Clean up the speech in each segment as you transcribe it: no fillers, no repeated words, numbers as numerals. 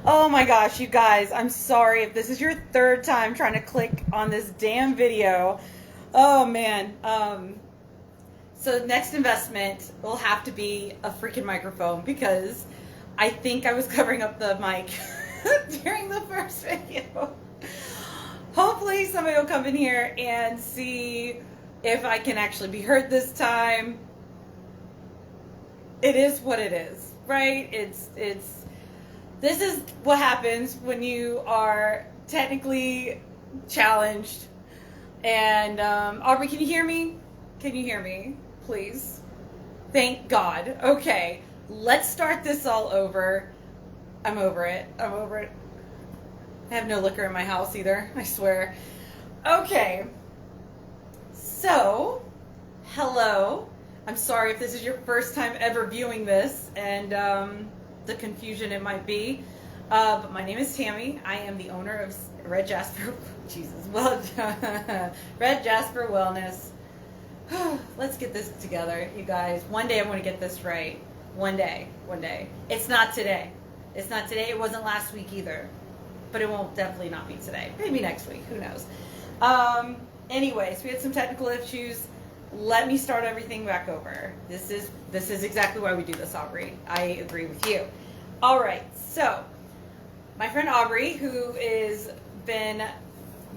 Oh my gosh, you guys, I'm sorry if this is your third time trying to click on this damn video. Oh man. So next investment will have to be a freaking microphone because I think I was covering up the mic during the first video. Hopefully somebody will come in here and see if I can actually be heard this time. It is what it is, right? This is what happens when you are technically challenged. And Aubrey, can you hear me? Can you hear me? Please. Thank God. Okay, let's start this all over. I'm over it. I'm over it. I have no liquor in my house either, I swear. Okay. So, hello. I'm sorry if this is your first time ever viewing this and the confusion it might be. But my name is Tami. I am the owner of Red Jasper. Jesus. Well, Red Jasper Wellness. Let's get this together, you guys. One day I'm going to get this right. One day. One day. It's not today. It's not today. It wasn't last week either. But it won't definitely not be today. Maybe next week. Who knows? Anyways, we had some technical issues. Let me start everything back over. This is exactly why we do this, Aubrey. I agree with you. All right. So, my friend Aubrey, who has been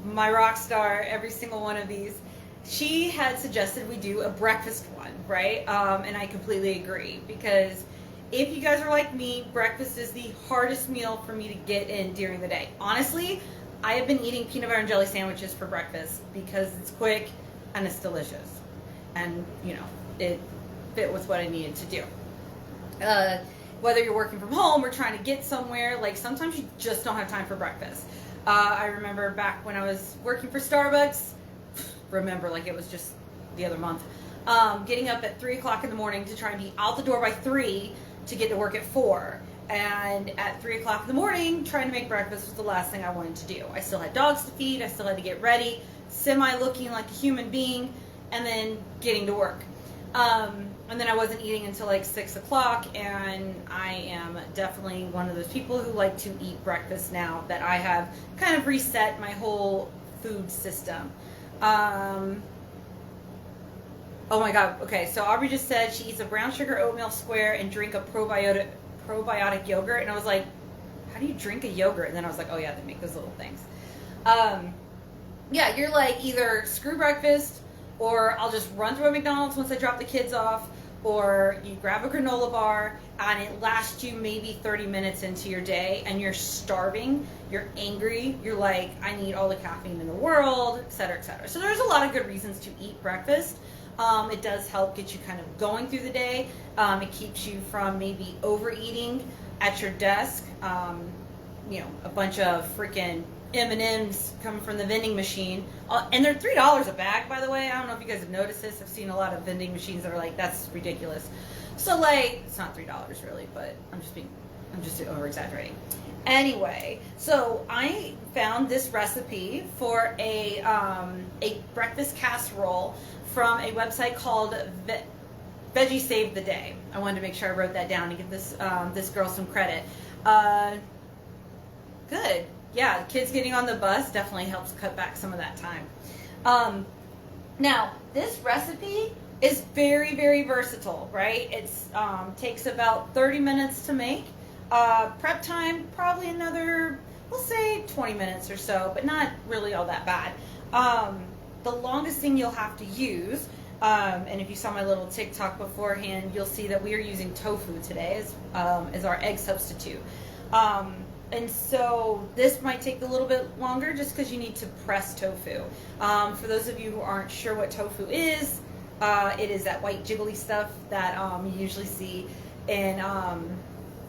my rock star every single one of these, she had suggested we do a breakfast one, right? And I completely agree because if you guys are like me, breakfast is the hardest meal for me to get in during the day. Honestly, I have been eating peanut butter and jelly sandwiches for breakfast because it's quick and it's delicious. And, you know, it fit with what I needed to do. Whether you're working from home or trying to get somewhere, like sometimes you just don't have time for breakfast. I remember back when I was working for Starbucks, remember like it was just the other month, getting up at 3 o'clock in the morning to try and be out the door by 3 to get to work at 4. And at 3 o'clock in the morning, trying to make breakfast was the last thing I wanted to do. I still had dogs to feed, I still had to get ready, semi-looking like a human being, and then getting to work. And then I wasn't eating until like 6 o'clock, and I am definitely one of those people who like to eat breakfast now that I have kind of reset my whole food system. Oh my God. Okay, so Aubrey just said she eats a brown sugar oatmeal square and drink a probiotic yogurt, and I was like, how do you drink a yogurt? And then I was like, oh yeah, they make those little things. Yeah, you're like either screw breakfast, or I'll just run through a McDonald's once I drop the kids off, or you grab a granola bar and it lasts you maybe 30 minutes into your day and you're starving, you're angry, you're like, I need all the caffeine in the world, etc., etc. So there's a lot of good reasons to eat breakfast. It does help get you kind of going through the day. It keeps you from maybe overeating at your desk. You know, a bunch of freaking M&Ms coming from the vending machine. And they're $3 a bag, by the way. I don't know if you guys have noticed this. I've seen a lot of vending machines that are like, that's ridiculous. So like, it's not $3 really, but I'm just over exaggerating. Anyway, so I found this recipe for a breakfast casserole from a website called Veggie Save the Day. I wanted to make sure I wrote that down to give this this girl some credit. Good. Yeah, kids getting on the bus definitely helps cut back some of that time. Now, this recipe is very, very versatile, right? It's takes about 30 minutes to make. Prep time, probably another, we'll say 20 minutes or so, but not really all that bad. The longest thing you'll have to use, and if you saw my little TikTok beforehand, you'll see that we are using tofu today as our egg substitute. And so this might take a little bit longer just because you need to press tofu. For those of you who aren't sure what tofu is, it is that white jiggly stuff that you usually see in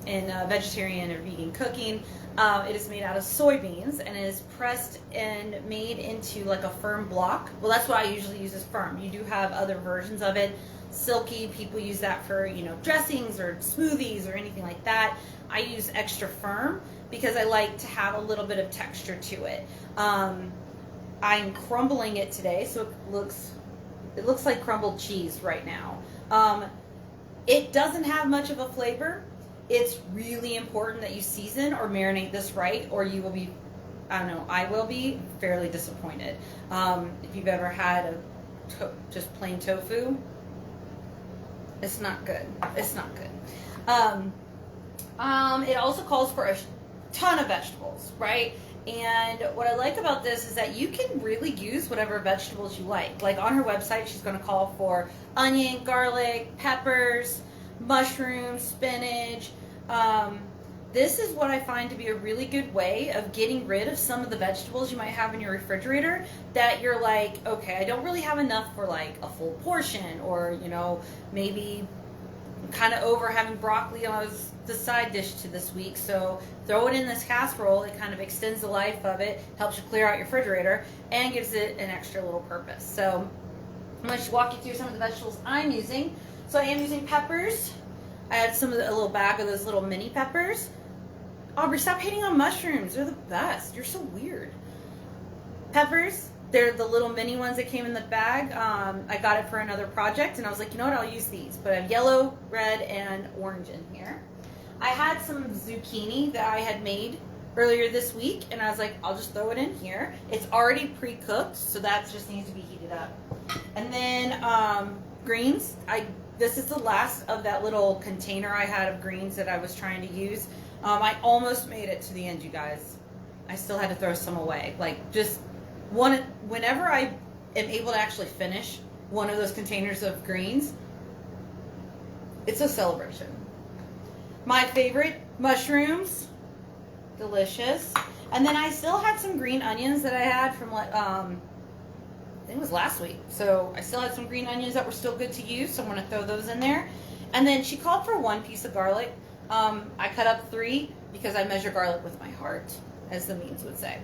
vegetarian or vegan cooking. It is made out of soybeans and it is pressed and made into like a firm block. Well, that's what I usually use as firm. You do have other versions of it. Silky, people use that for, you know, dressings or smoothies or anything like that. I use extra firm because I like to have a little bit of texture to it. I'm crumbling it today, so it looks like crumbled cheese right now. It doesn't have much of a flavor. it's really important that you season or marinate this right, or you will be, I don't know, I will be fairly disappointed. If you've ever had just plain tofu, it's not good. It's not good. It also calls for a ton of vegetables, right? And what I like about this is that you can really use whatever vegetables you like. Like on her website, she's going to call for onion, garlic, peppers, mushrooms, spinach. This is what I find to be a really good way of getting rid of some of the vegetables you might have in your refrigerator that you're like, okay, I don't really have enough for like a full portion, or, you know, maybe I'm kind of over having broccoli as the side dish to this week, so throw it in this casserole. It kind of extends the life of it, helps you clear out your refrigerator, and gives it an extra little purpose. So I'm going to walk you through some of the vegetables I'm using. So I am using peppers. I had a little bag of those little mini peppers. Aubrey, stop hating on mushrooms. They're the best. You're so weird. Peppers, they're the little mini ones that came in the bag. I got it for another project, and I was like, you know what, I'll use these. But I have yellow, red, and orange in here. I had some zucchini that I had made earlier this week, and I was like, I'll just throw it in here. It's already pre-cooked, so that just needs to be heated up. And then greens. This is the last of that little container I had of greens that I was trying to use. I almost made it to the end, you guys. I still had to throw some away. Like, just whenever I am able to actually finish one of those containers of greens, it's a celebration. My favorite, mushrooms, delicious. And then I still had some green onions that I had from, I think it was last week. So I still had some green onions that were still good to use, so I'm going to throw those in there. And then she called for 1 piece of garlic. I cut up 3 because I measure garlic with my heart, as the memes would say.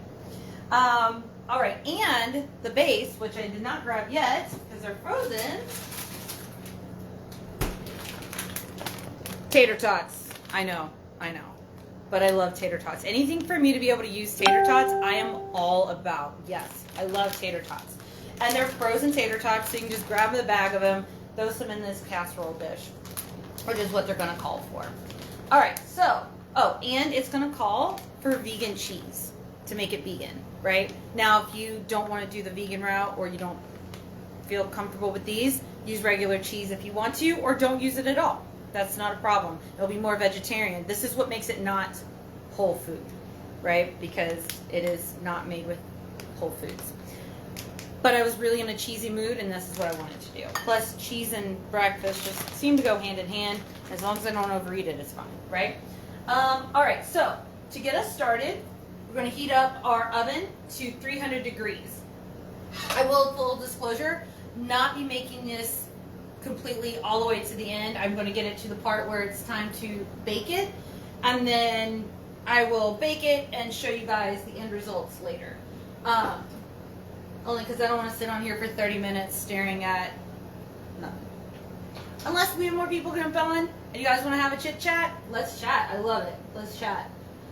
All right, and the base, which I did not grab yet because they're frozen. Tater tots. I know. But I love tater tots. Anything for me to be able to use tater tots, I am all about. Yes, I love tater tots. And they're frozen tater tots, so you can just grab the bag of them, throw some in this casserole dish, which is what they're going to call for. All right, so, and it's going to call for vegan cheese to make it vegan, right? Now, if you don't want to do the vegan route, or you don't feel comfortable with these, use regular cheese if you want to, or don't use it at all. That's not a problem. It'll be more vegetarian. This is what makes it not whole food, right? Because it is not made with whole foods. But I was really in a cheesy mood, and this is what I wanted to do. Plus, cheese and breakfast just seem to go hand in hand. As long as I don't overeat it, it's fine, right? All right, so to get us started, we're going to heat up our oven to 300 degrees. I will, full disclosure, not be making this completely all the way to the end. I'm going to get it to the part where it's time to bake it, and then I will bake it and show you guys the end results later. Only because I don't want to sit on here for 30 minutes staring at nothing. Unless we have more people jump on and you guys want to have a chit chat, let's chat. I love it. Let's chat.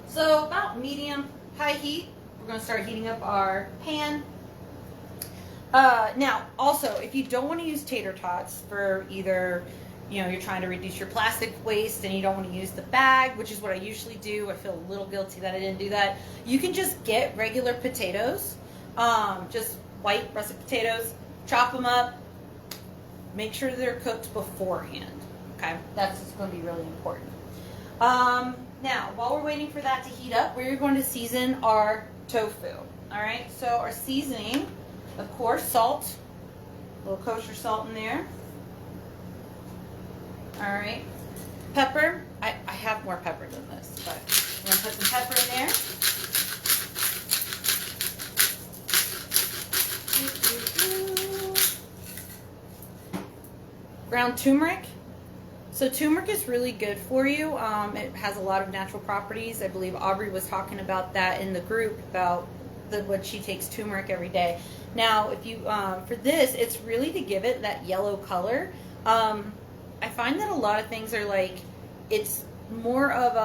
So about medium high heat, we're going to start heating up our pan. Now, also, if you don't want to use tater tots for either, you're trying to reduce your plastic waste and you don't want to use the bag, which is what I usually do. I feel a little guilty that I didn't do that. You can just get regular potatoes, just white russet potatoes, chop them up, make sure they're cooked beforehand. Okay, that's just going to be really important. Now, while we're waiting for that to heat up, we're going to season our tofu. All right, so our seasoning, of course, salt, a little kosher salt in there. All right, pepper. I have more pepper than this, but I'm going to put some pepper in there. Ground turmeric. So turmeric is really good for you. It has a lot of natural properties. I believe Aubrey was talking about that in the group about what she takes turmeric every day. Now, if you for this, it's really to give it that yellow color. I find that a lot of things are like, it's more of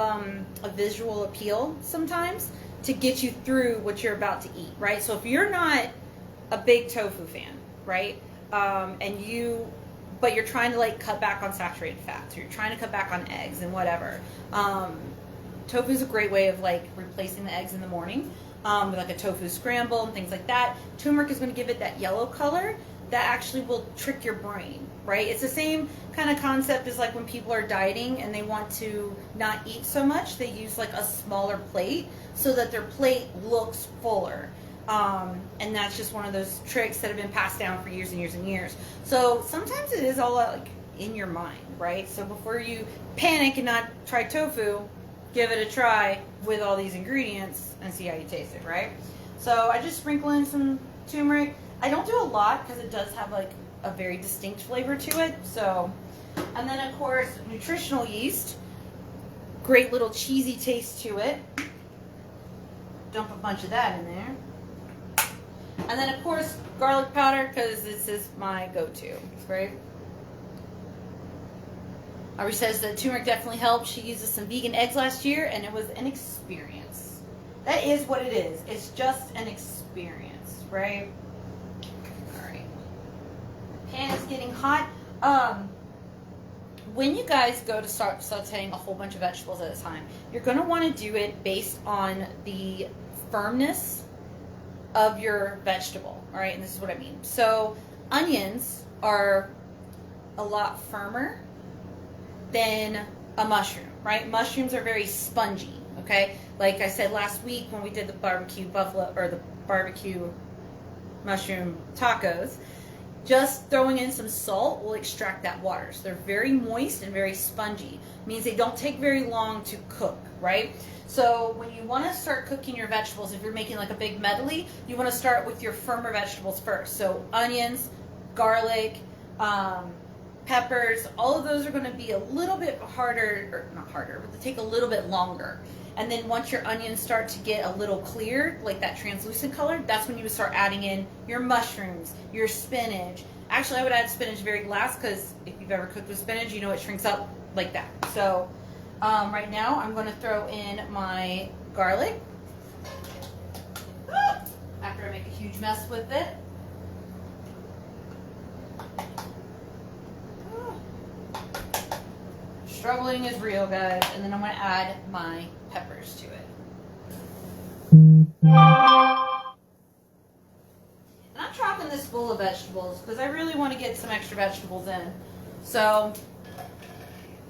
a visual appeal sometimes to get you through what you're about to eat, right? So if you're not a big tofu fan, right, and you but you're trying to like cut back on saturated fats, or you're trying to cut back on eggs and whatever. Tofu is a great way of like replacing the eggs in the morning with like a tofu scramble and things like that. Turmeric is going to give it that yellow color that actually will trick your brain, right? It's the same kind of concept as like when people are dieting and they want to not eat so much, they use like a smaller plate so that their plate looks fuller. And that's just one of those tricks that have been passed down for years and years and years. So sometimes it is all like in your mind, right? So before you panic and not try tofu, give it a try with all these ingredients and see how you taste it, right? So I just sprinkle in some turmeric. I don't do a lot because it does have like a very distinct flavor to it. So, and then of course, nutritional yeast, great little cheesy taste to it. Dump a bunch of that in there. And then of course, garlic powder, because this is my go-to, right? Aubrey says that turmeric definitely helps. She used some vegan eggs last year, and it was an experience. That is what it is. It's just an experience, right? All right. The pan is getting hot. When you guys go to start sauteing a whole bunch of vegetables at a time, you're going to want to do it based on the firmness of your vegetable, all right? And this is what I mean. So onions are a lot firmer than a mushroom, right? Mushrooms are very spongy, okay? Like I said last week when we did the barbecue mushroom tacos, just throwing in some salt will extract that water. So they're very moist and very spongy. It means they don't take very long to cook, right? So when you want to start cooking your vegetables, if you're making like a big medley, you want to start with your firmer vegetables first. So onions, garlic, peppers, all of those are going to be a little bit harder, or not harder, but they take a little bit longer. And then once your onions start to get a little clear, like that translucent color, that's when you would start adding in your mushrooms, your spinach. Actually, I would add spinach very last because if you've ever cooked with spinach, you know it shrinks up like that. So right now, I'm going to throw in my garlic after I make a huge mess with it. Struggling is real, guys. And then I'm going to add my peppers to it. And I'm chopping this full of vegetables because I really want to get some extra vegetables in. So,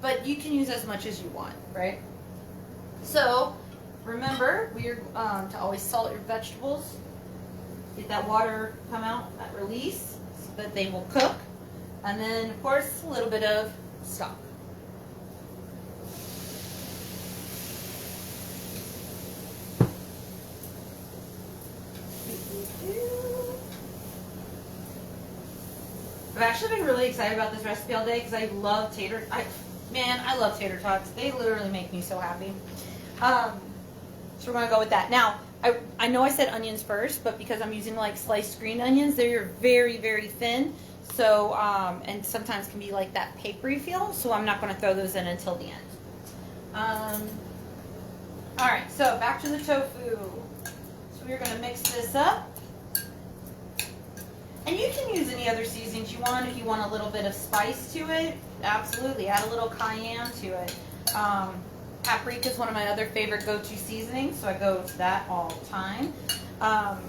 but you can use as much as you want, right? So, remember, we're to always salt your vegetables. Get that water come out, that release, so that they will cook. And then, of course, a little bit of stock. I've actually been really excited about this recipe all day because I love I love tater tots. They literally make me so happy. So we're going to go with that. Now, I know I said onions first, but because I'm using like sliced green onions, they're very, very thin. So, and sometimes can be like that papery feel. So I'm not going to throw those in until the end. All right, so back to the tofu. So we're going to mix this up. And you can use any other seasonings you want. If you want a little bit of spice to it, absolutely. Add a little cayenne to it. Paprika is one of my other favorite go-to seasonings, so I go to that all the time. And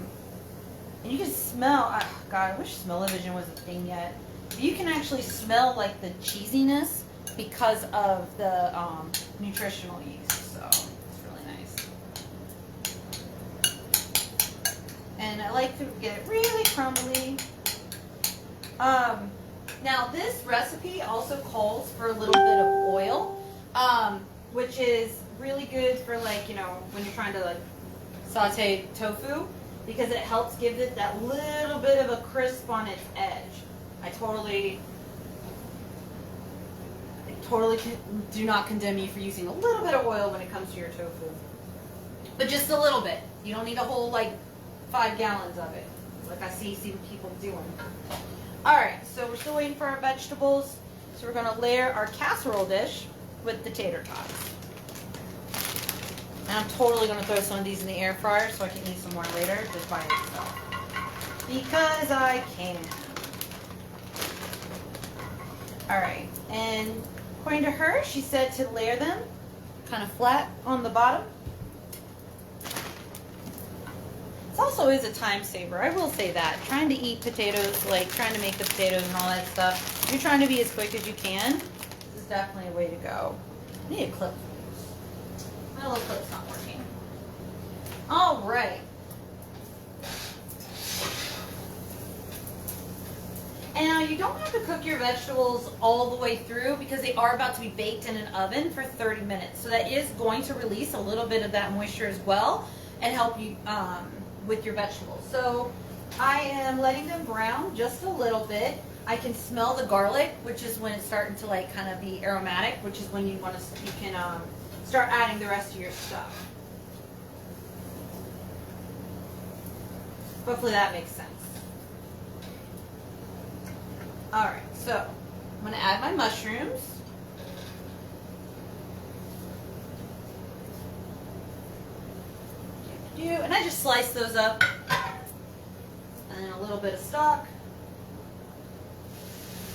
you can smell, God, I wish smell-o-vision was a thing yet. But you can actually smell like the cheesiness because of the nutritional yeast, so it's really nice. And I like to get it really crumbly. Now this recipe also calls for a little bit of oil, which is really good for like, you know, when you're trying to like saute tofu, because it helps give it that little bit of a crisp on its edge. I totally do not condemn you for using a little bit of oil when it comes to your tofu. But just a little bit. You don't need a whole like 5 gallons of it, like I see people doing. Alright, so we're still waiting for our vegetables. So we're going to layer our casserole dish with the tater tots. And I'm totally going to throw some of these in the air fryer so I can eat some more later, just by itself. Because I can. All right, and according to her, she said to layer them kind of flat on the bottom. This also is a time saver, I will say that. Trying to eat potatoes, like trying to make the potatoes and all that stuff, you're trying to be as quick as you can. This is definitely a way to go. I need a clip. My little clip's not working. All right. And now you don't have to cook your vegetables all the way through because they are about to be baked in an oven for 30 minutes. So that is going to release a little bit of that moisture as well and help you with your vegetables. So I am letting them brown just a little bit. I can smell the garlic, which is when it's starting to like kind of be aromatic, which is when you can start adding the rest of your stuff. Hopefully that makes sense. All right, so I'm going to add my mushrooms. And I just slice those up. And then a little bit of stock.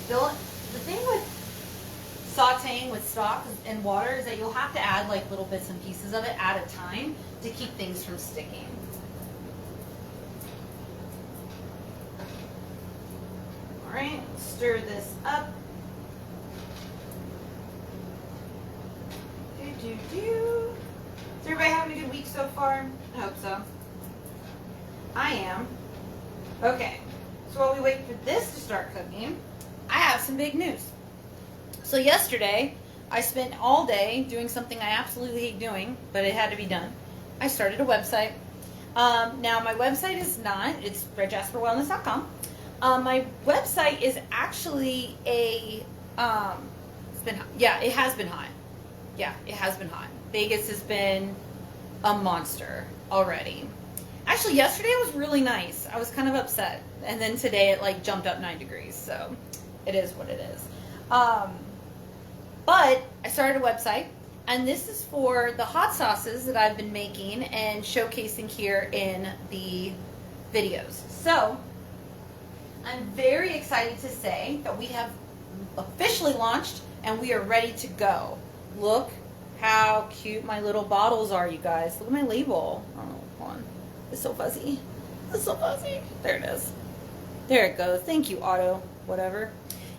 The thing with sauteing with stock and water is that you'll have to add like little bits and pieces of it at a time to keep things from sticking. All right, stir this up. Is everybody having a good week so far? I hope so. I am. Okay, so while we wait for this to start cooking, I have some big news. So yesterday, I spent all day doing something I absolutely hate doing, but it had to be done. I started a website. Now my website is not, it's redjasperwellness.com. My website is actually it has been hot. Yeah, it has been hot. Vegas has been a monster already. Actually, yesterday was really nice. I was kind of upset. And then today it like jumped up 9 degrees. So it is what it is. But I started a website. And this is for the hot sauces that I've been making and showcasing here in the videos. So I'm very excited to say that we have officially launched and we are ready to go. Look how cute my little bottles are, you guys. Look at my label. Oh, hold on. It's so fuzzy. It's so fuzzy. There it is. There it goes. Thank you, Auto. Whatever.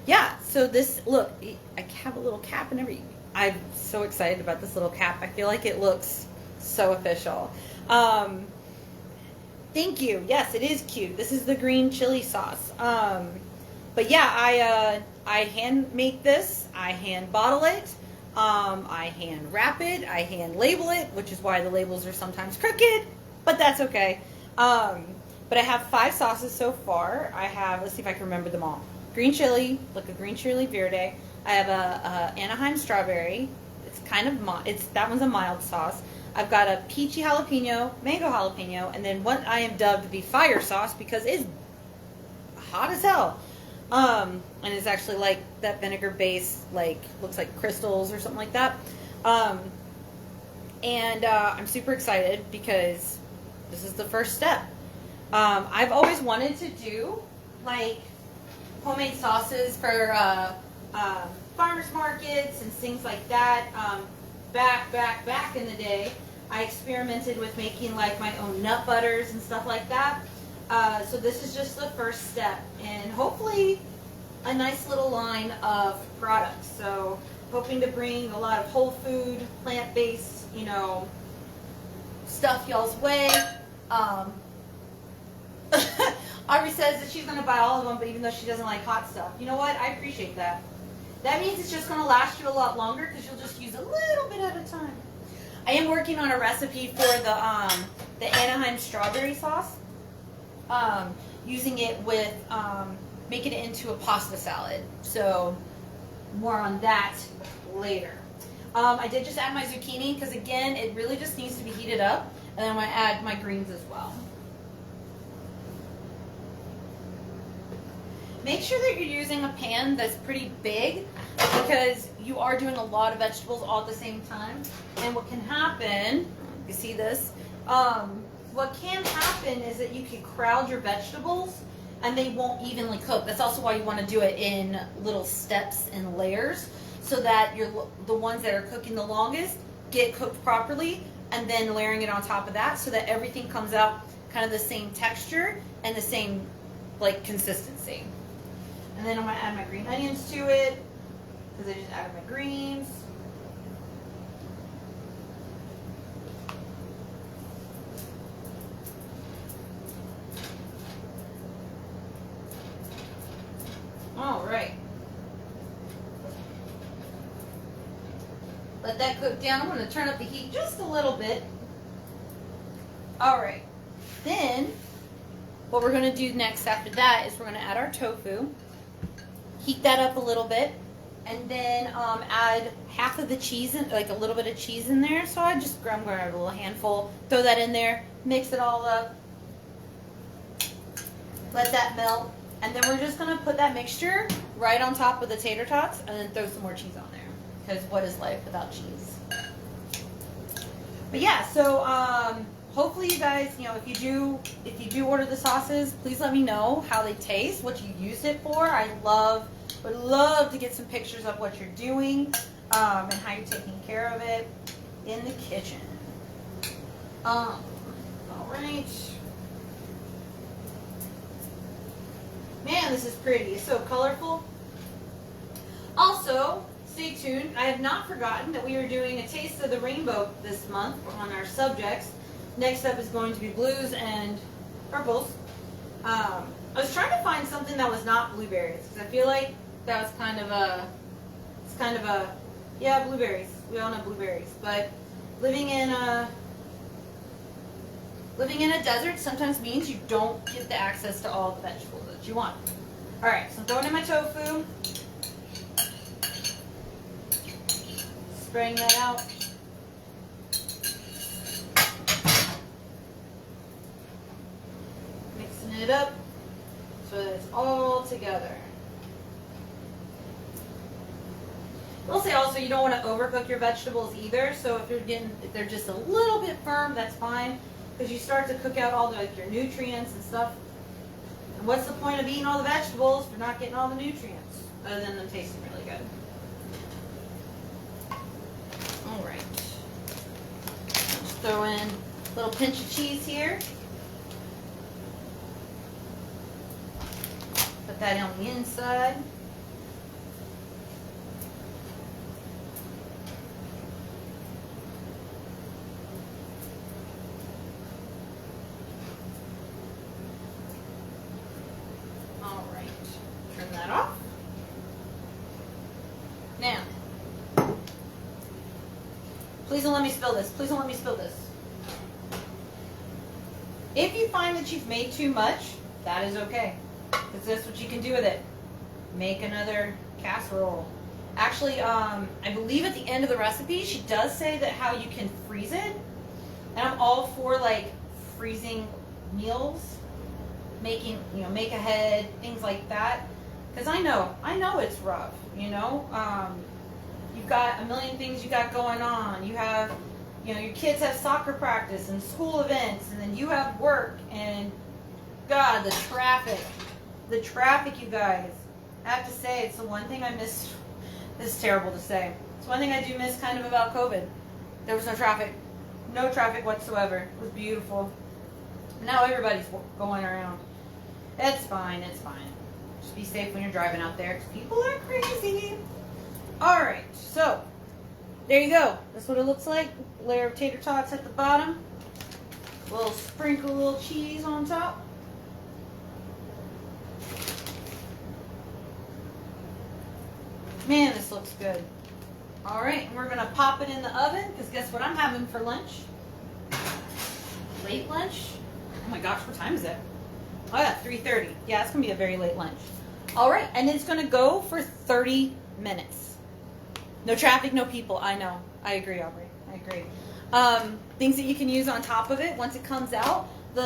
Yeah, so this, look, I have a little cap and everything. I'm so excited about this little cap. I feel like it looks so official. Thank you. Yes, it is cute. This is the green chili sauce. But yeah, I hand make this. I hand bottle it. I hand wrap it. I hand label it, which is why the labels are sometimes crooked, but that's okay. But I have 5 sauces so far. I have, let's see if I can remember them all. Green chili, like a green chili verde. I have a Anaheim strawberry. It's kind of that one's a mild sauce. I've got a peachy jalapeno, mango jalapeno, and then what I am dubbed the fire sauce because it's hot as hell. And it's actually like that vinegar base, like looks like crystals or something like that. And I'm super excited because this is the first step. I've always wanted to do like homemade sauces for farmers markets and things like that. Back in the day, I experimented with making like my own nut butters and stuff like that. So this is just the first step, and hopefully a nice little line of products. So hoping to bring a lot of whole food, plant-based, you know, stuff y'all's way. Aubrey says that she's going to buy all of them, but even though she doesn't like hot stuff. You know what? I appreciate that. That means it's just going to last you a lot longer because you'll just use a little bit at a time. I am working on a recipe for the Anaheim strawberry sauce. Using it with making it into a pasta salad. So more on that later. I did just add my zucchini because again, it really just needs to be heated up, and then I'm going to add my greens as well. Make sure that you're using a pan that's pretty big because you are doing a lot of vegetables all at the same time. And what can happen, you see this, what can happen is that you can crowd your vegetables and they won't evenly cook. That's also why you want to do it in little steps and layers, so that the ones that are cooking the longest get cooked properly, and then layering it on top of that so that everything comes out kind of the same texture and the same like consistency. And then I'm going to add my green onions to it because I just added my greens. All right. Let that cook down. I'm going to turn up the heat just a little bit. All right. Then what we're going to do next after that is we're going to add our tofu. Heat that up a little bit, and then add half of the cheese, like a little bit of cheese in there. So I'm going to add a little handful, throw that in there, mix it all up, let that melt, and then we're just going to put that mixture right on top of the tater tots, and then throw some more cheese on there. Because what is life without cheese? But yeah, so hopefully you guys, if you do order the sauces, please let me know how they taste, what you used it for. Would love to get some pictures of what you're doing and how you're taking care of it in the kitchen. All right. Man, this is pretty. It's so colorful. Also, stay tuned. I have not forgotten that we are doing a Taste of the Rainbow this month on our subjects. Next up is going to be blues and purples. I was trying to find something that was not blueberries because I feel like that was kind of a, yeah, blueberries. We all know blueberries, but living in a desert sometimes means you don't get the access to all the vegetables that you want. All right, so I'm throwing in my tofu, spraying that out. Mixing it up so that it's all together. We'll say also you don't want to overcook your vegetables either. So if they're just a little bit firm, that's fine, because you start to cook out all your nutrients and stuff. And what's the point of eating all the vegetables if you're not getting all the nutrients other than them tasting really good? All right. Just throw in a little pinch of cheese here. Put that on the inside. All right. Turn that off. Now, please don't let me spill this. Please don't let me spill this. If you find that you've made too much, that is okay. Because that's what you can do with it. Make another casserole. Actually, I believe at the end of the recipe, she does say that how you can freeze it. And I'm all for like freezing meals, make ahead, things like that. Because I know it's rough, You've got a million things you got going on. You have, your kids have soccer practice and school events, and then you have work, and God, the traffic, you guys. I have to say, it's the one thing I miss. This is terrible to say. It's one thing I do miss kind of about COVID. There was no traffic whatsoever. It was beautiful. Now everybody's going around. It's fine. Just be safe when you're driving out there, because people are crazy. All right, so there you go. That's what it looks like. Layer of tater tots at the bottom. A little sprinkle, a little cheese on top. Man, this looks good. All right, and we're gonna pop it in the oven, because guess what I'm having for lunch? Late lunch? Oh my gosh, what time is it? Oh yeah, 3:30. Yeah, it's gonna be a very late lunch. All right, and it's gonna go for 30 minutes. No traffic, no people. I know. I agree, Aubrey. I agree. Things that you can use on top of it once it comes out. The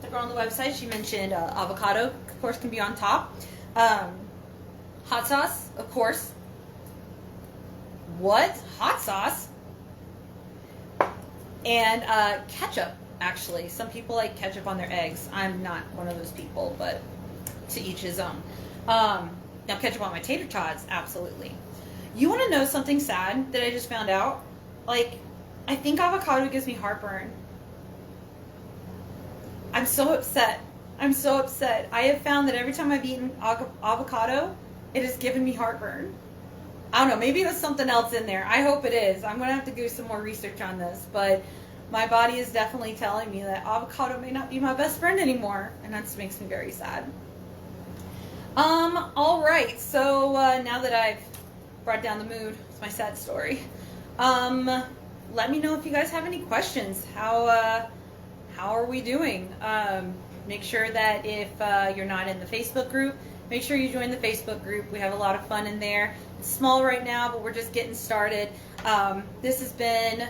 girl on the website, she mentioned avocado, of course, can be on top. Hot sauce, of course. What? Hot sauce? And ketchup, actually. Some people like ketchup on their eggs. I'm not one of those people, but to each his own. Now ketchup on my tater tots, absolutely. You want to know something sad that I just found out? Like, I think avocado gives me heartburn. I'm so upset. I'm so upset. I have found that every time I've eaten avocado, it has given me heartburn. I don't know, maybe there's something else in there. I hope it is. I'm going to have to do some more research on this, but my body is definitely telling me that avocado may not be my best friend anymore, and that makes me very sad. All right, so now that I've brought down the mood, it's my sad story. Let me know if you guys have any questions. How are we doing? Make sure that if you're not in the Facebook group, make sure you join the Facebook group. We have a lot of fun in there. It's small right now, but we're just getting started. This has been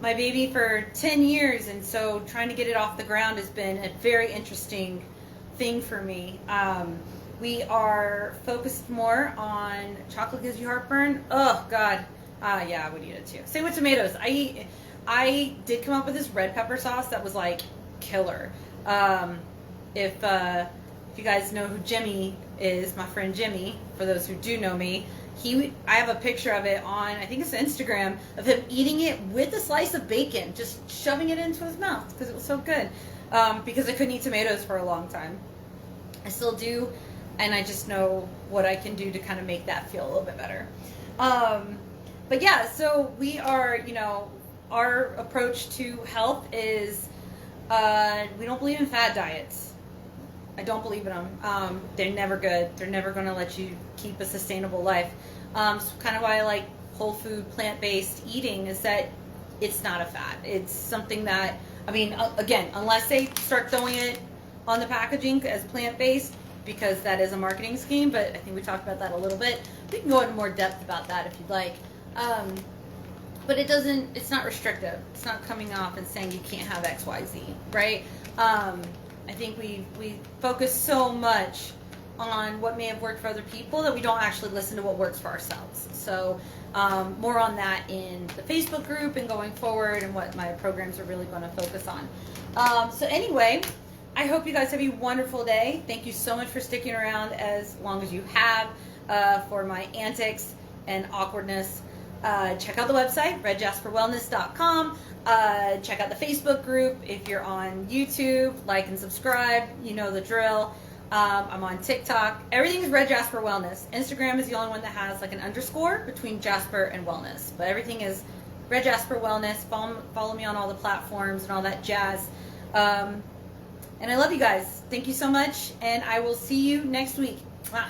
my baby for 10 years, and so trying to get it off the ground has been a very interesting thing for me. We are focused more on chocolate gives you heartburn. Oh, God. Yeah, I would eat it too. Same with tomatoes. I did come up with this red pepper sauce that was like killer. If you guys know who Jimmy is, my friend Jimmy, for those who do know me, I have a picture of it on, I think it's Instagram, of him eating it with a slice of bacon, just shoving it into his mouth because it was so good. Because I couldn't eat tomatoes for a long time. I still do, and I just know what I can do to kind of make that feel a little bit better. But yeah, so we are, our approach to health is we don't believe in fad diets. I don't believe in them. They're never good. They're never going to let you keep a sustainable life. So kind of why I like whole food, plant-based eating is that it's not a fad. It's something that, again, unless they start throwing it on the packaging as plant-based, because that is a marketing scheme, but I think we talked about that a little bit. We can go into more depth about that if you'd like. But it's not restrictive. It's not coming off and saying you can't have X, Y, Z, right? I think we focus so much on what may have worked for other people that we don't actually listen to what works for ourselves. So more on that in the Facebook group and going forward, and what my programs are really going to focus on. So anyway, I hope you guys have a wonderful day. Thank you so much for sticking around as long as you have for my antics and awkwardness. Check out the website, redjasperwellness.com. Check out the Facebook group. If you're on YouTube, like and subscribe. You know the drill. I'm on TikTok. Everything's Red Jasper Wellness. Instagram is the only one that has like an underscore between Jasper and Wellness. But everything is Red Jasper Wellness. Follow me on all the platforms and all that jazz. And I love you guys. Thank you so much. And I will see you next week. Mwah.